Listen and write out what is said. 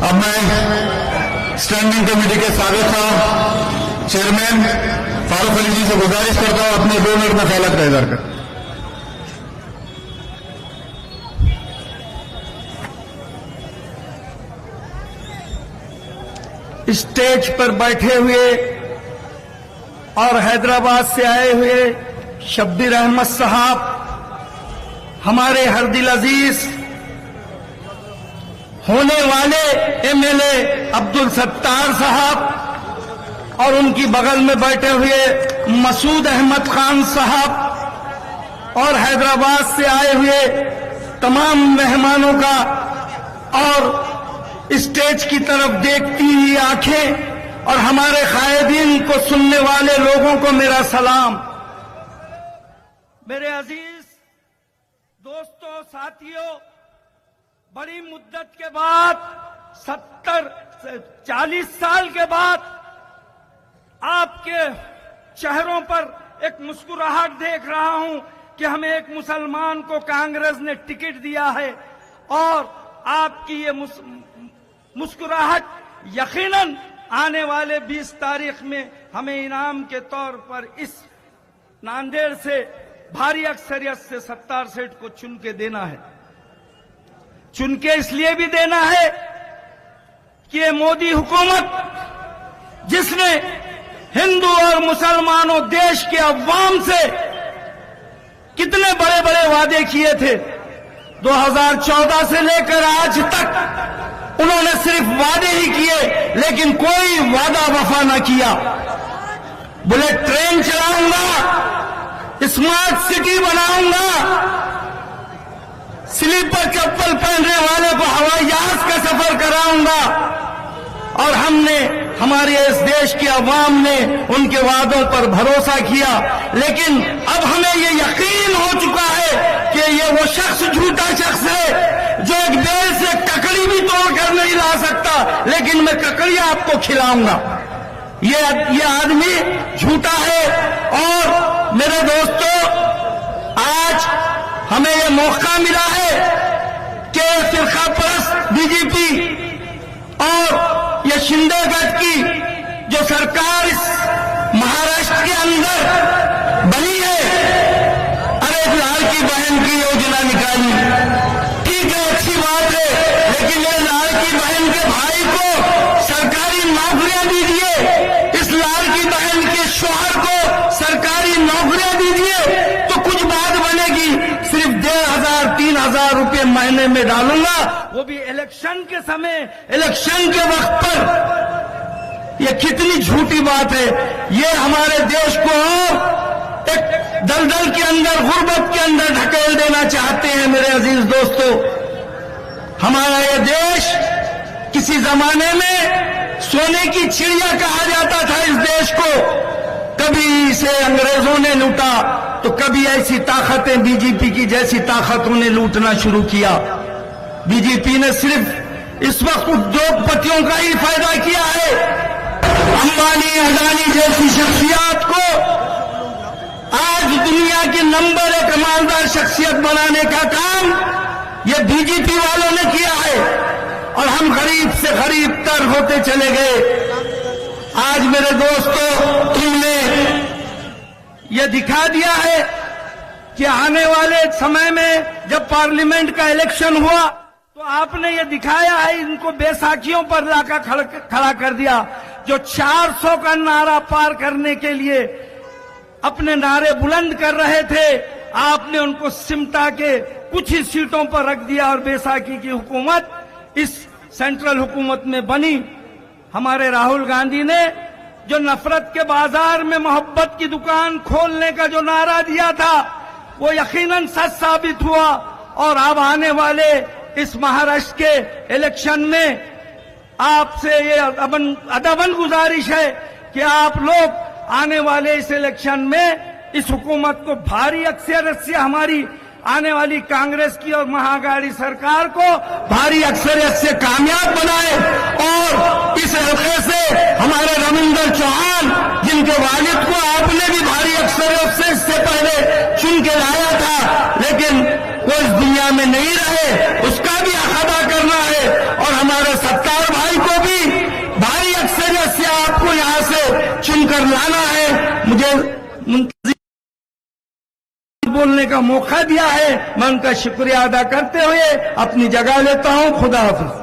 اب میں standing committee کے سابق چیئرمین فاروق علی جی سے گزارش کرتا ہوں اپنے 2 منٹ میں خیالات کا اظہار کریں. اسٹیج پر بیٹھے ہوئے اور حیدرآباد سے آئے ہوئے شبیر احمد صاحب، ہمارے ہر دل عزیز ہونے والے ایم ایل اے عبدالستار صاحب اور ان کی بغل میں بیٹھے ہوئے مسعود احمد خان صاحب اور حیدرآباد سے آئے ہوئے تمام مہمانوں کا اور اسٹیج کی طرف دیکھتی ہوئی آنکھیں اور ہمارے قائدین کو سننے والے لوگوں کو میرا سلام. میرے عزیز دوستوں، ساتھیوں، بڑی مدت کے بعد 40 سال کے بعد آپ کے چہروں پر ایک مسکراہٹ دیکھ رہا ہوں کہ ہمیں ایک مسلمان کو کانگریس نے ٹکٹ دیا ہے، اور آپ کی یہ مسکراہٹ یقیناً آنے والے 20 تاریخ میں ہمیں انعام کے طور پر اس ناندیڑ سے بھاری اکثریت سے ستار سیٹ کو چن کے دینا ہے. چن کے اس لیے بھی دینا ہے کہ یہ مودی حکومت جس نے ہندو اور مسلمانوں دیش کے عوام سے کتنے بڑے بڑے وعدے کیے تھے، 2014 سے لے کر آج تک انہوں نے صرف وعدے ہی کیے لیکن کوئی وعدہ وفا نہ کیا. بلٹ ٹرین چلاؤں گا، اسمارٹ سٹی بناؤں گا، سلیپر چپل پہننے والے کو ہوائی جہاز کا سفر کراؤں گا، اور ہم نے ہمارے اس دیش کے عوام نے ان کے وعدوں پر بھروسہ کیا. لیکن اب ہمیں یہ یقین ہو چکا ہے کہ یہ وہ شخص جھوٹا شخص ہے جو ایک بیل سے ککڑی بھی توڑ کر نہیں لا سکتا، لیکن میں ککڑی آپ کو کھلاؤں گا. یہ آدمی جھوٹا ہے. اور میرے دوستو، آج ہمیں یہ موقع ملا ہے کہ فرقہ پرست بی جے پی اور یہ شندے گٹھ کی جو سرکار اس مہاراشٹر کے اندر بنی ہے، ارے لاڑکی بہن کی یوجنا نکالی، ٹھیک ہے، اچھی بات ہے، لیکن یہ لاڑکی بہن کے بھائی کو سرکاری نوکریاں دیجیے، اس لاڑکی بہن کے شوہر کو سرکاری نوکریاں دیجیے تو کچھ بات بنے گی. صرف 1,500-3,000 روپے مہینے میں ڈالوں گا، وہ بھی الیکشن کے سمے، الیکشن کے وقت پر. یہ کتنی جھوٹی بات ہے. یہ ہمارے دیش کو ایک دلدل کے اندر، غربت کے اندر ڈھکیل دینا چاہتے ہیں. میرے عزیز دوستو، ہمارا یہ دیش کسی زمانے میں سونے کی چڑیا کہا جاتا تھا. اس دیش کو کبھی اسے انگریزوں نے لوٹا تو کبھی ایسی طاقتیں بی جے پی کی جیسی طاقتوں نے لوٹنا شروع کیا. بی جے پی نے صرف اس وقت ادیوگ پتیوں کا ہی فائدہ کیا ہے. امبانی، اڈانی جیسی شخصیات کو آج دنیا کی نمبر 1 مالدار شخصیت بنانے کا کام یہ بی جے پی والوں نے کیا ہے، اور ہم غریب سے غریب تر ہوتے چلے گئے. آج میرے دوستو، تم نے یہ دکھا دیا ہے کہ آنے والے سمے میں جب پارلیمنٹ کا الیکشن ہوا تو آپ نے یہ دکھایا ہے، ان کو بیساکھیوں پر لا کر کھڑا کر دیا. جو 400 کا نعرہ پار کرنے کے لیے اپنے نعرے بلند کر رہے تھے، آپ نے ان کو سمٹا کے کچھ ہی سیٹوں پر رکھ دیا، اور بیساکھی کی حکومت اس سینٹرل حکومت میں بنی. ہمارے راہل گاندھی نے جو نفرت کے بازار میں محبت کی دکان کھولنے کا جو نعرہ دیا تھا وہ یقیناً سچ ثابت ہوا. اور اب آنے والے اس مہاراشٹر کے الیکشن میں آپ سے یہ ادباً گزارش ہے کہ آپ لوگ آنے والے اس الیکشن میں اس حکومت کو بھاری اکثریت سے، ہماری آنے والی کانگریس کی اور مہاگاڑی سرکار کو بھاری اکثریت سے کامیاب بنائے. اور اس حلقے سے ہمارے رمیندر چوہان، جن کے والد کو آپ نے بھی بھاری اکثریت سے اس سے پہلے چن کے لایا تھا لیکن وہ اس دنیا میں نہیں رہے، اس کا بھی حق ادا کرنا ہے. اور ہمارے ستار بھائی کو بھی بھاری اکثریت سے آپ کو یہاں سے چن کر لانا ہے. مجھے منتظر بولنے کا موقع دیا ہے. میں ان کا شکریہ ادا کرتے ہوئے اپنی جگہ لیتا ہوں. خدا حافظ.